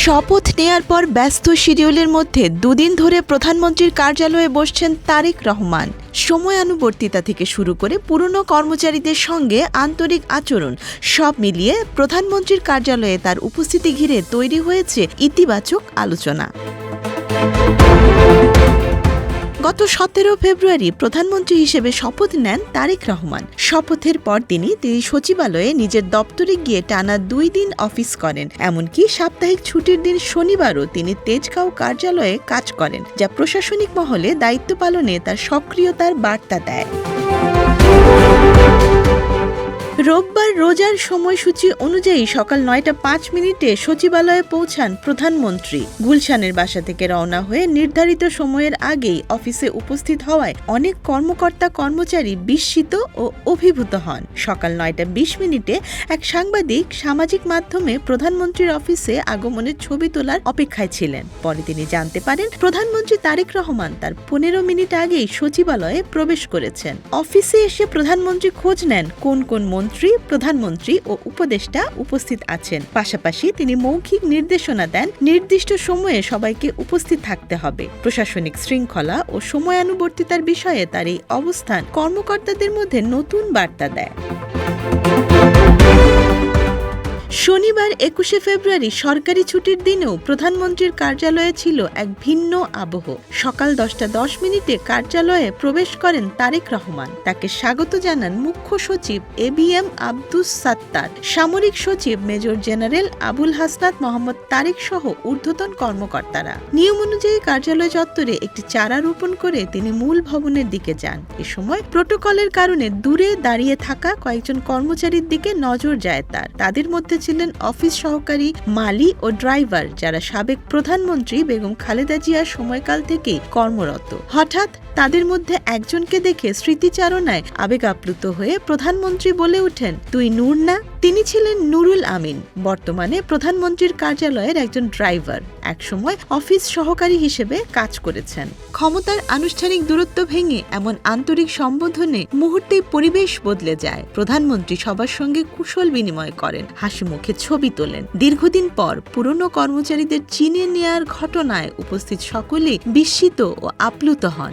শপথ নেয়ার পর ব্যস্ত শিডিউলের মধ্যে দুদিন ধরে প্রধানমন্ত্রীর কার্যালয়ে বসছেন তারেক রহমান। সময়ানুবর্তিতা থেকে শুরু করে পুরনো কর্মচারীদের সঙ্গে আন্তরিক আচরণ সব মিলিয়ে প্রধানমন্ত্রীর কার্যালয়ে তার উপস্থিতি ঘিরে তৈরি হয়েছে ইতিবাচক আলোচনা। গত 17 ফেব্রুয়ারি প্রধানমন্ত্রী হিসেবে শপথ নেন তারেক রহমান। শপথের পর তিনি সচিবালয়ে নিজের দপ্তরে গিয়ে টানা 2 দিন অফিস করেন। এমনকি সাপ্তাহিক ছুটির দিন শনিবারও তিনি তেজগাঁও কার্যালয়ে কাজ করেন, যা প্রশাসনিক মহলে দায়িত্ব পালনে তার সক্রিয়তার বার্তা দেয়। রোববার রোজার সময়সূচি অনুযায়ী সকাল 9টা 5 মিনিটে সচিবালয়ে পৌঁছান প্রধানমন্ত্রী। গুলশানের বাসা থেকে রওনা হয়ে নির্ধারিত সময়ের আগেই অফিসে উপস্থিত হওয়ায় অনেক কর্মকর্তা কর্মচারী বিস্মিত ও অভিভূত হন। সকাল 9টা 20 মিনিটে এক সাংবাদিক সামাজিক মাধ্যমে প্রধানমন্ত্রীর অফিসে আগমনের ছবি তোলার অপেক্ষায় ছিলেন। পরে তিনি জানতে পারেন প্রধানমন্ত্রী তারেক রহমান তার 15 মিনিট আগেই সচিবালয়ে প্রবেশ করেছেন। অফিসে এসে প্রধানমন্ত্রী খোঁজ নেন কোন কোন প্রধানমন্ত্রী ও উপদেষ্টা উপস্থিত আছেন। পাশাপাশি তিনি মৌখিক নির্দেশনা দেন নির্দিষ্ট সময়ে সবাইকে উপস্থিত থাকতে হবে। প্রশাসনিক শৃঙ্খলা ও সময়ানুবর্তিতার বিষয়ে তার এই অবস্থান কর্মকর্তাদের মধ্যে নতুন বার্তা দেয়। শনিবার 21 ফেব্রুয়ারি সরকারি ছুটির দিনেও প্রধানমন্ত্রীর কার্যালয়ে ছিল এক ভিন্ন আবহ। সকাল 10টা 10 মিনিটে কার্যালয়ে প্রবেশ করেন তারেক রহমান। তাকে স্বাগত জানান মুখ্য সচিব ABM আব্দুস সাত্তার, সামরিক সচিব মেজর জেনারেল আবুল হাসনাত মোহাম্মদ তারেক সহ ঊর্ধ্বতন কর্মকর্তারা। নিয়ম অনুযায়ী কার্যালয় চত্বরে একটি চারা রোপণ করে তিনি মূল ভবনের দিকে যান। এ সময় প্রোটোকলের কারণে দূরে দাঁড়িয়ে থাকা কয়েকজন কর্মচারীর দিকে নজর যায় তাদের মধ্যে ছিলেন অফিস সহকারী, মালি ও ড্রাইভার, যারা সাবেক প্রধানমন্ত্রী বেগম খালেদা জিয়ার সময়কাল থেকেই কর্মরত। হঠাৎ তাদের মধ্যে একজনকে দেখে স্মৃতিচারণায় আবেগ আপ্লুত হয়ে প্রধানমন্ত্রী বলে ওঠেন, তুই নূর না? তিনি ছিলেন নুরুল আমিন, বর্তমানে প্রধানমন্ত্রীর কার্যালয়ের একজন ড্রাইভার। একসময় অফিস সহকারী হিসেবে কাজ করেছেন। ক্ষমতার আনুষ্ঠানিক দূরত্ব ভেঙে এমন আন্তরিক সম্বোধনে মুহূর্তেই পরিবেশ বদলে যায়। প্রধানমন্ত্রী সবার সঙ্গে কুশল বিনিময় করেন, হাসি মুখে ছবি তোলেন। দীর্ঘদিন পর পুরনো কর্মচারীদের চিনে নেয়ার ঘটনায় উপস্থিত সকলেই বিস্মিত ও আপ্লুত হন।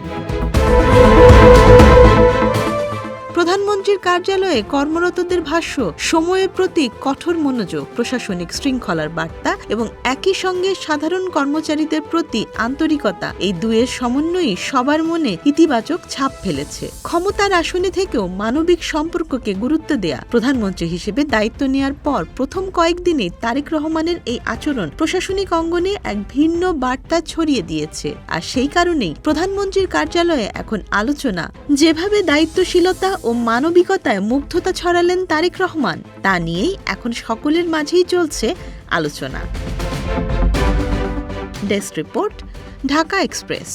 প্রধানমন্ত্রীর কার্যালয়ে কর্মরতদের ভাষ্য, সময়ের প্রতি কঠোর মনোযোগ, প্রশাসনিক শৃঙ্খলার বার্তা এবং একই সঙ্গে সাধারণ কর্মচারীদের প্রতি আন্তরিকতা, এই দুয়ের সমন্বয়ই সবার মনে ইতিবাচক ছাপ ফেলেছে। ক্ষমতার আসনে থেকেও মানবিক সম্পর্ককে গুরুত্ব দেয়া প্রধানমন্ত্রী হিসেবে দায়িত্ব নেয়ার পর প্রথম কয়েকদিনে তারেক রহমানের এই আচরণ প্রশাসনিক অঙ্গনে এক ভিন্ন বার্তা ছড়িয়ে দিয়েছে। আর সেই কারণেই প্রধানমন্ত্রীর কার্যালয়ে এখন আলোচনা, যেভাবে দায়িত্বশীলতা ও মানবিকতায় মুগ্ধতা ছড়ালেন তারেক রহমান, তা নিয়েই এখন সকলের মাঝেই চলছে আলোচনা। Desk report, Dhaka express.